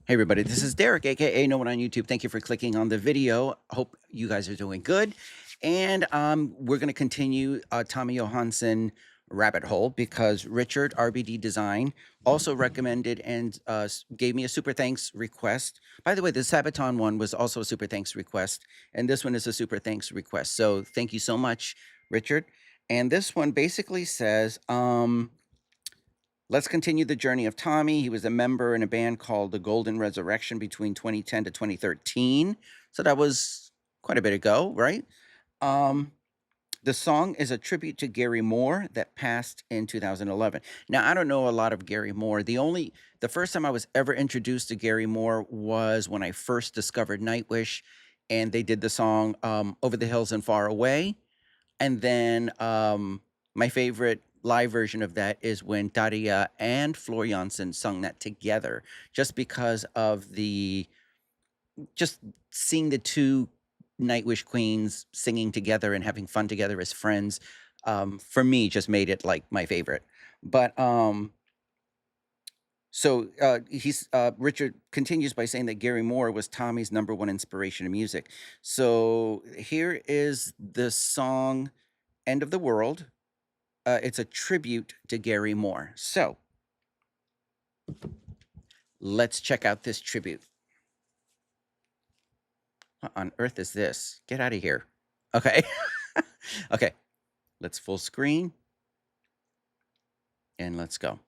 Hey everybody, this is Derek, aka No One on YouTube. Thank you for clicking on the video. Hope you guys are doing good. And we're going to continue Tommy Johansson rabbit hole because Richard RBD Design also recommended and gave me a super thanks request. By the way, the Sabaton one was also a super thanks request, and this one is a super thanks request. So thank you so much, Richard. And this one basically says, let's continue the journey of Tommy. He was a member in a band called The Golden Resurrection between 2010 to 2013. So that was quite a bit ago, right? The song is a tribute to Gary Moore that passed in 2011. Now, I don't know a lot of Gary Moore. The first time I was ever introduced to Gary Moore was when I first discovered Nightwish, and they did the song Over the Hills and Far Away. And then my favorite live version of that is when Daria and Floor Johansson sung that together, just because of just seeing the two Nightwish queens singing together and having fun together as friends, for me, just made it like my favorite. But Richard continues by saying that Gary Moore was Tommy's #1 inspiration in music. So here is the song End of the World. It's a tribute to Gary Moore. So let's check out this tribute. What on earth is this? Get out of here. Okay. Okay. Let's full screen. And let's go.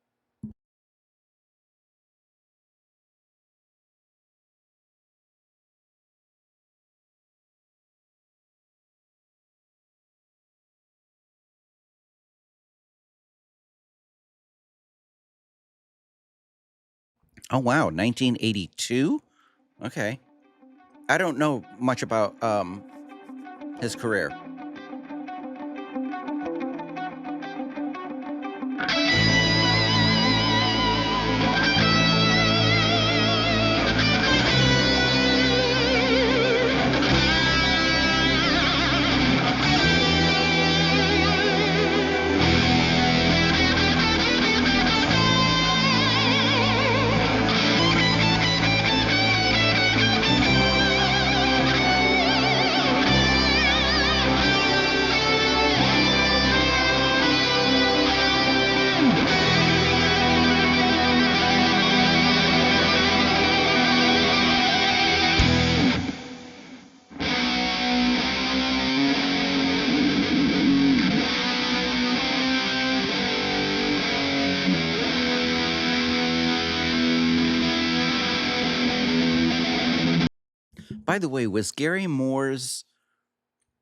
Oh, wow. 1982? Okay. I don't know much about his career. By the way, was Gary Moore's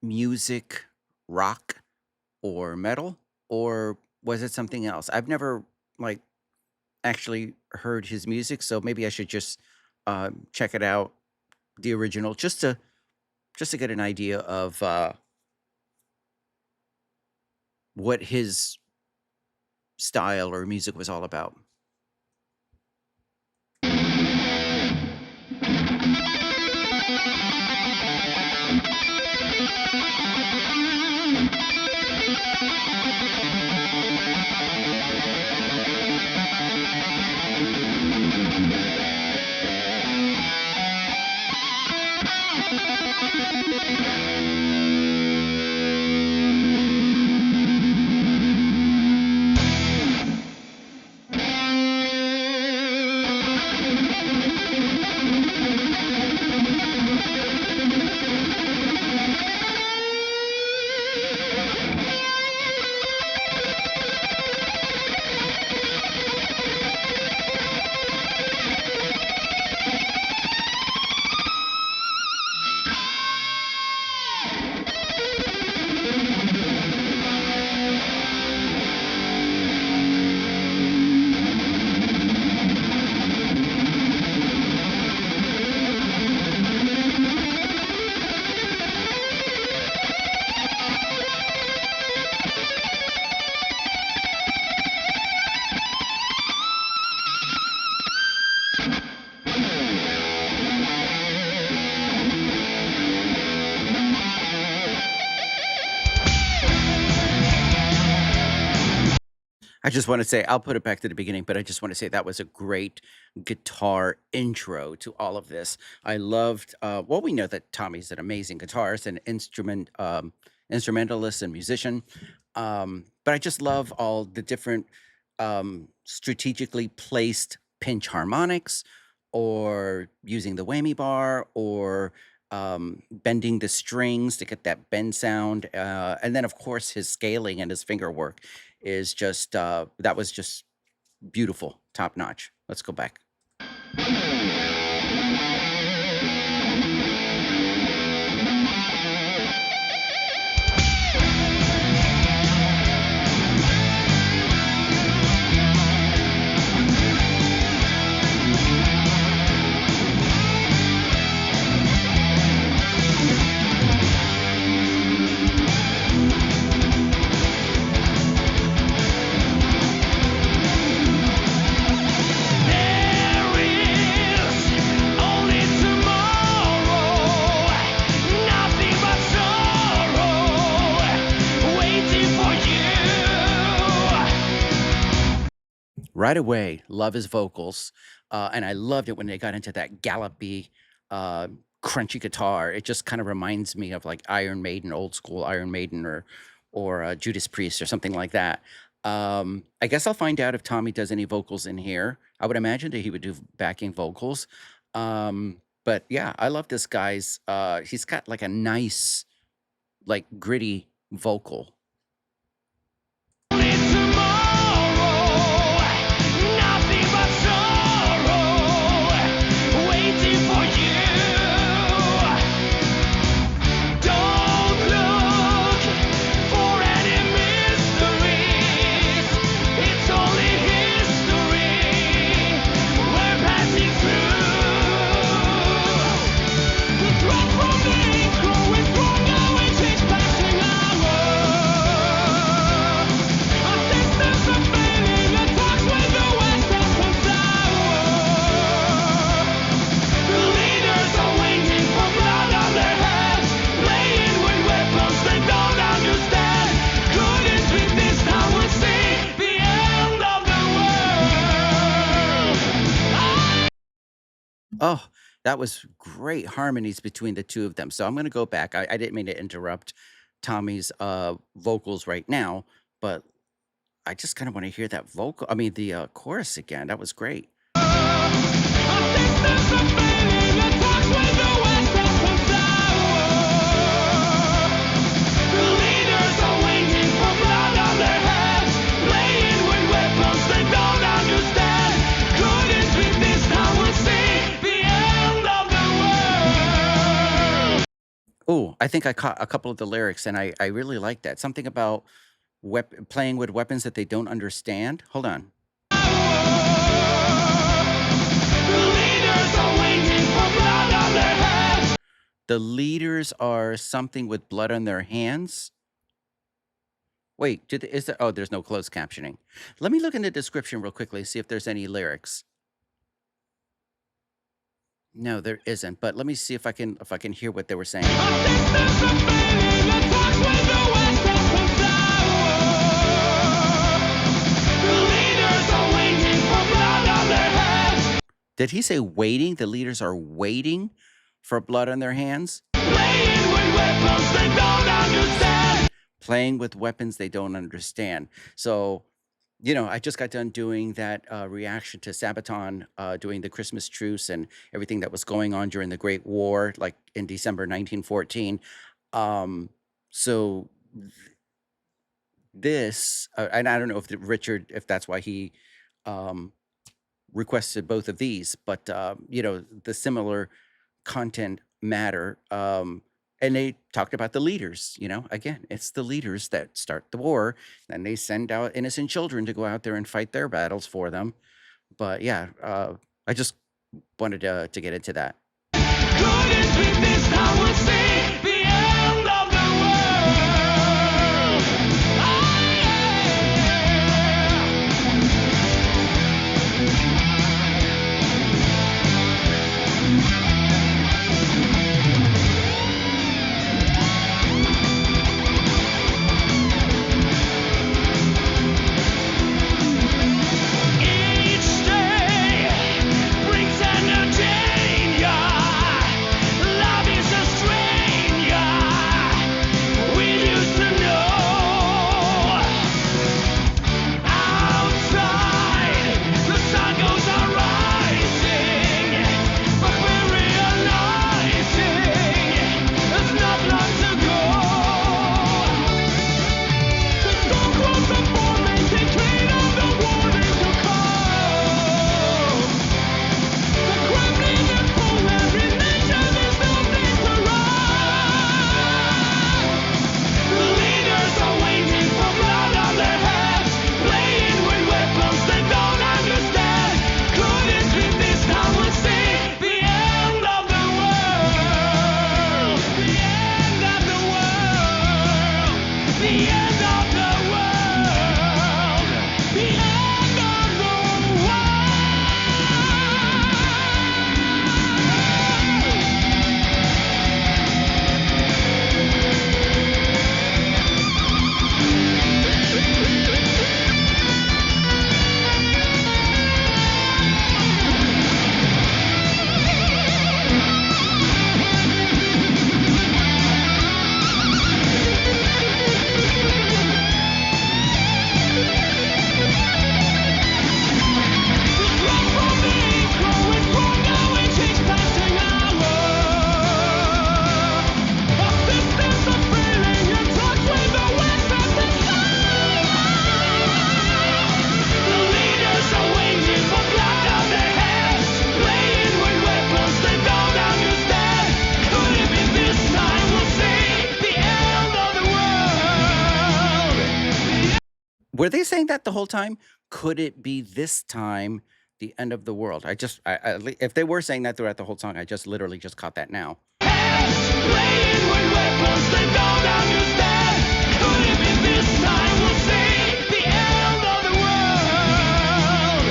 music rock or metal, or was it something else? I've never like actually heard his music, so maybe I should just check it out, the original, just to get an idea of what his style or music was all about. I just want to say, I'll put it back to the beginning, but I just want to say that was a great guitar intro to all of this. I loved, well, we know that Tommy's an amazing guitarist and instrumentalist and musician. But I just love all the different strategically placed pinch harmonics or using the whammy bar or bending the strings to get that bend sound. And then, of course, his scaling and his finger work is just, that was just beautiful, top notch. Let's go back. Right away, love his vocals, and I loved it when they got into that gallopy, crunchy guitar. It just kind of reminds me of like Iron Maiden, old school Iron Maiden, or Judas Priest or something like that. I guess I'll find out if Tommy does any vocals in here. I would imagine that he would do backing vocals. But yeah, I love this guy's. He's got like a nice, like gritty vocal. Oh, that was great harmonies between the two of them. So I'm going to go back. I didn't mean to interrupt Tommy's vocals right now, but I just kind of want to hear that vocal. I mean, the chorus again. That was great. Oh, I think I caught a couple of the lyrics, and I really like that. Something about playing with weapons that they don't understand. Hold on. The leaders are something with blood on their hands. Wait, is there? Oh, there's no closed captioning. Let me look in the description real quickly, see if there's any lyrics. No, there isn't. But let me see if I can hear what they were saying. Did he say waiting? The leaders are waiting for blood on their hands? Playing with weapons they don't understand. So, I just got done doing that reaction to Sabaton, doing the Christmas truce and everything that was going on during the Great War, like in December 1914. So this, and I don't know if Richard, if that's why he requested both of these, but the similar content matter. And they talked about the leaders, again, it's the leaders that start the war, and they send out innocent children to go out there and fight their battles for them. But yeah, I just wanted to get into that. Were they saying that the whole time? Could it be this time the end of the world? If they were saying that throughout the whole song, I just literally just caught that now. Playing with weapons they don't understand. Could it be this time we'll see the end of the world?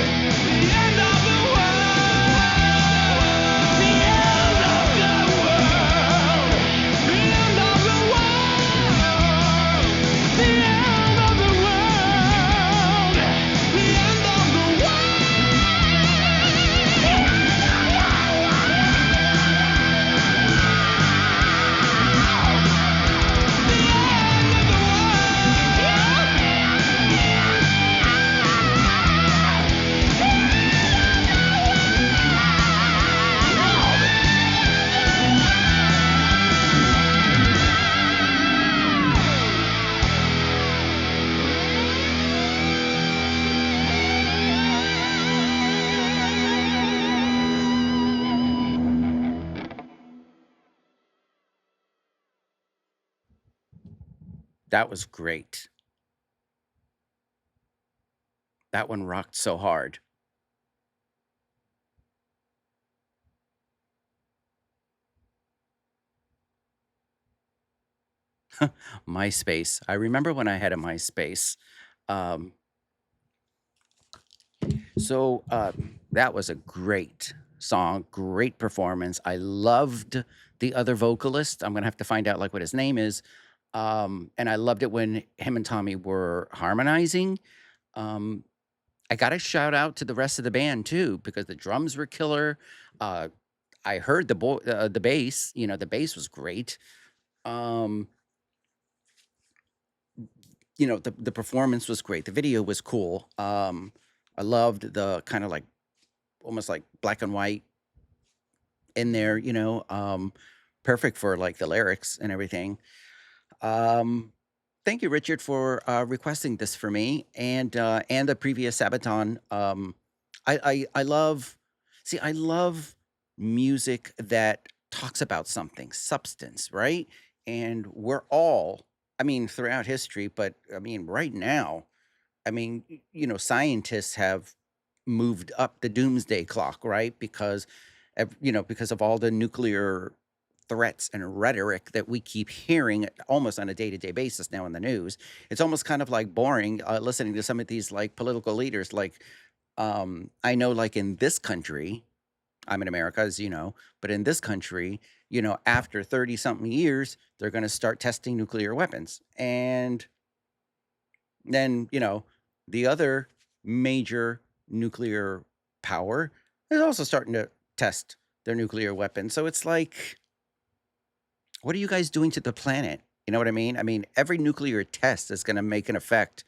The end of the world. The end of the world. The end of the world. The end of the world. The end of the That was great. That one rocked so hard. MySpace. I remember when I had a MySpace. Um, that was a great song, great performance. I loved the other vocalist. I'm gonna have to find out like what his name is. And I loved it when him and Tommy were harmonizing. Um, I got to shout out to the rest of the band too because the drums were killer. Uh, I heard the bass. You know, the bass was great. Um, the performance was great. The video was cool. I loved the kind of like almost like black and white in there. Perfect for like the lyrics and everything. Um, Thank you, Richard, for requesting this for me and the previous Sabaton. I love, see, I love music that talks about something, substance, right? And we're all, I mean, throughout history, but I mean, right now, I mean, scientists have moved up the doomsday clock, right? Because of all the nuclear threats and rhetoric that we keep hearing almost on a day-to-day basis now in the news. It's almost kind of like boring listening to some of these like political leaders. Like, I know, like in this country, I'm in America, as you know, but in this country, after 30 something years, they're going to start testing nuclear weapons. And then, the other major nuclear power is also starting to test their nuclear weapons. So it's like, what are you guys doing to the planet? You know what I mean? I mean, every nuclear test is going to make an effect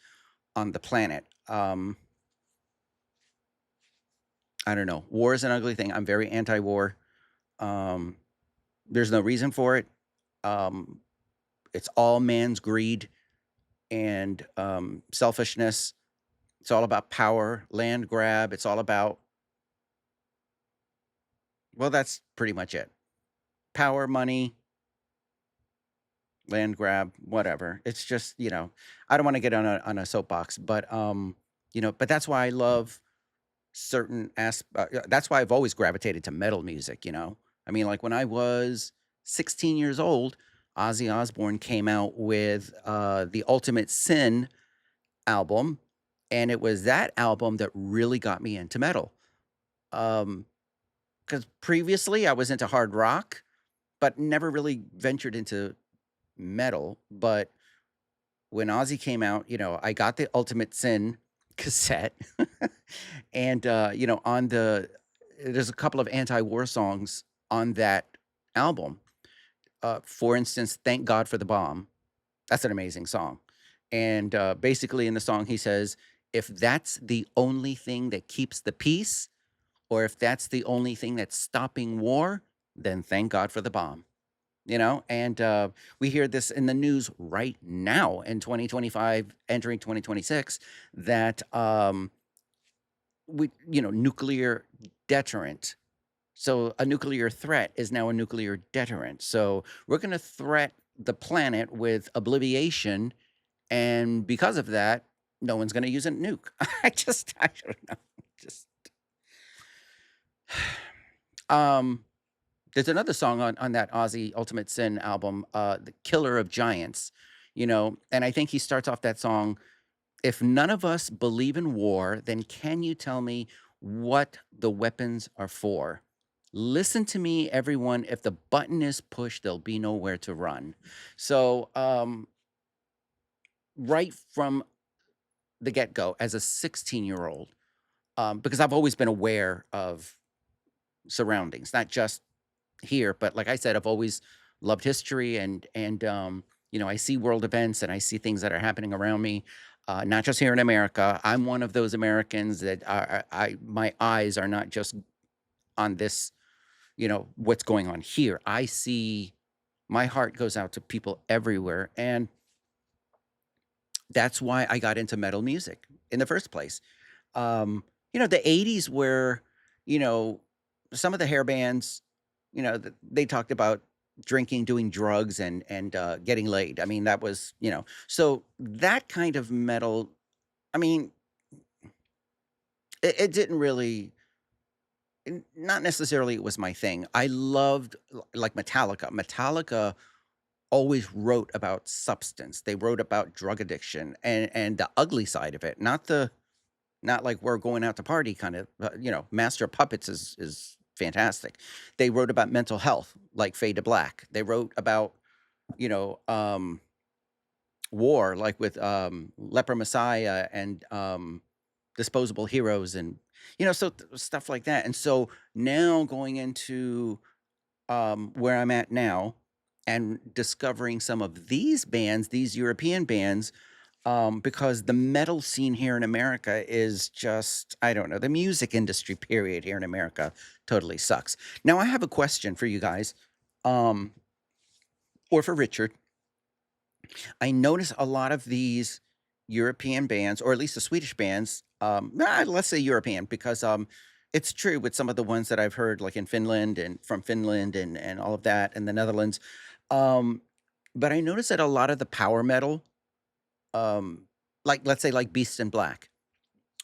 on the planet. I don't know. War is an ugly thing. I'm very anti-war. Um, there's no reason for it. Um, it's all man's greed and selfishness. It's all about power, land grab. It's all about, well, that's pretty much it. Power, money, land grab, whatever. It's just, I don't want to get on a soapbox, but but that's why I love that's why I've always gravitated to metal music. I mean, like when I was 16 years old, Ozzy Osbourne came out with the Ultimate Sin album, and it was that album that really got me into metal. Because previously I was into hard rock, but never really ventured into metal. But when Ozzy came out, I got the Ultimate Sin cassette, and there's a couple of anti-war songs on that album. For instance, "Thank God for the Bomb." That's an amazing song. And basically, in the song, he says, "If that's the only thing that keeps the peace, or if that's the only thing that's stopping war, then thank God for the bomb." And we hear this in the news right now in 2025, entering 2026, that nuclear deterrent. So a nuclear threat is now a nuclear deterrent. So we're going to threat the planet with obliviation, and because of that, no one's going to use a nuke. I don't know. Just, um, there's another song on that Ozzy Ultimate Sin album, The Killer of Giants, and I think he starts off that song, if none of us believe in war, then can you tell me what the weapons are for? Listen to me, everyone. If the button is pushed, there'll be nowhere to run. So, right from the get go, as a 16-year-old, because I've always been aware of surroundings, not just here, but like I said, I've always loved history and I see world events and I see things that are happening around me, not just here in America. I'm one of those Americans that my eyes are not just on this, what's going on here. I see my heart goes out to people everywhere, and that's why I got into metal music in the first place. The 80s were, you know, some of the hair bands, they talked about drinking, doing drugs, and getting laid. I mean, that was, so that kind of metal. I mean, it didn't really, not necessarily, it was my thing. I loved like Metallica. Metallica always wrote about substance. They wrote about drug addiction and the ugly side of it, not like we're going out to party kind of, Master of Puppets is fantastic. They wrote about mental health, like Fade to Black. They wrote about, you know, um, war, like with Leper Messiah and Disposable Heroes, and stuff like that. And so now going into where I'm at now and discovering some of these bands, these European bands, because the metal scene here in America is just, I don't know, the music industry, period, here in America totally sucks. Now, I have a question for you guys, um, or for Richard. I notice a lot of these European bands, or at least the Swedish bands, let's say European, because it's true with some of the ones that I've heard, like in Finland and from Finland and all of that, and the Netherlands. Um, but I notice that a lot of the power metal, um, like let's say like Beasts in Black,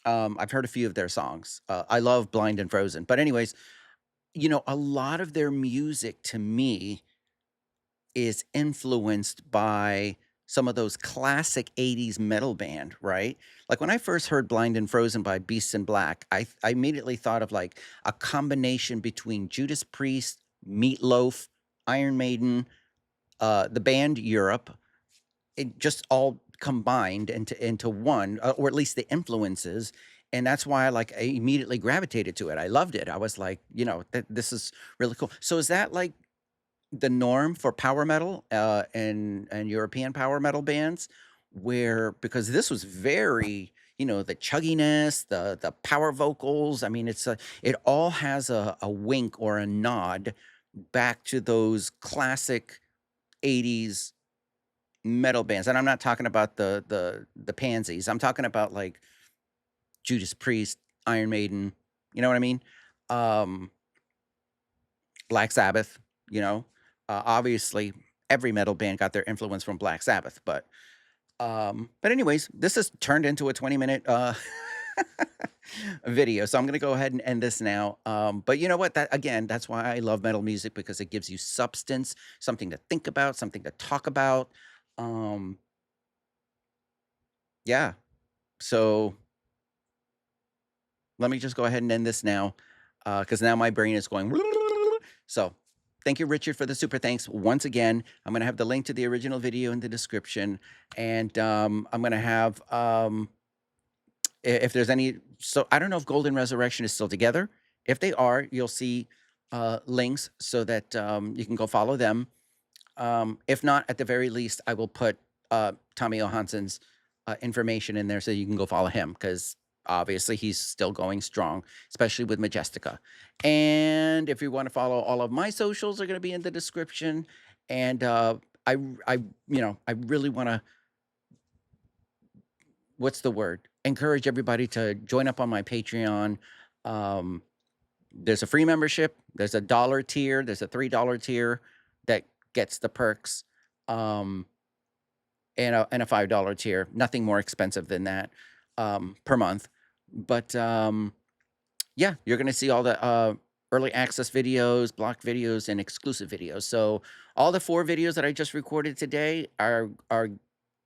I've heard a few of their songs. I love Blind and Frozen, but anyways, a lot of their music to me is influenced by some of those classic 80s metal band, right? Like when I first heard Blind and Frozen by Beasts in Black, I immediately thought of like a combination between Judas Priest, Meatloaf, Iron Maiden, the band Europe, it just all combined into one, or at least the influences. And that's why I immediately gravitated to it. I loved it. I was like, this is really cool. So is that like the norm for power metal, and European power metal bands, where because this was very, the chugginess, the power vocals. I mean, it all has a wink or a nod back to those classic 80s metal bands. And I'm not talking about the pansies. I'm talking about like Judas Priest, Iron Maiden, you know what I mean? Um, Black Sabbath, you know. Obviously, every metal band got their influence from Black Sabbath, but anyways, this has turned into a 20-minute video, so I'm gonna go ahead and end this now. But you know what? That again, that's why I love metal music, because it gives you substance, something to think about, something to talk about. Um, yeah. So let me just go ahead and end this now, because now my brain is going. So, thank you, Richard, for the super thanks once again. I'm gonna have the link to the original video in the description, and I'm gonna have if there's any. So I don't know if Golden Resurrection is still together. If they are, you'll see links so that you can go follow them. If not, at the very least, I will put Tommy Johansson's information in there so you can go follow him, because obviously he's still going strong, especially with Majestica. And if you want to follow, all of my socials are going to be in the description. And I really want to, what's the word? Encourage everybody to join up on my Patreon. Um, there's a free membership. There's a dollar tier. There's a $3 tier that gets the perks. Um, and a $5 tier. Nothing more expensive than that per month. But yeah, you're gonna see all the early access videos, block videos, and exclusive videos. So all the 4 videos that I just recorded today are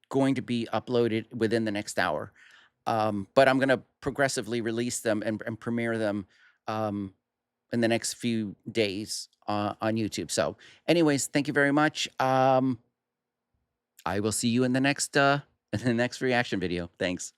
going to be uploaded within the next hour. But I'm gonna progressively release them and premiere them um, in the next few days on YouTube. So, anyways, thank you very much. I will see you in the next in the next reaction video. Thanks.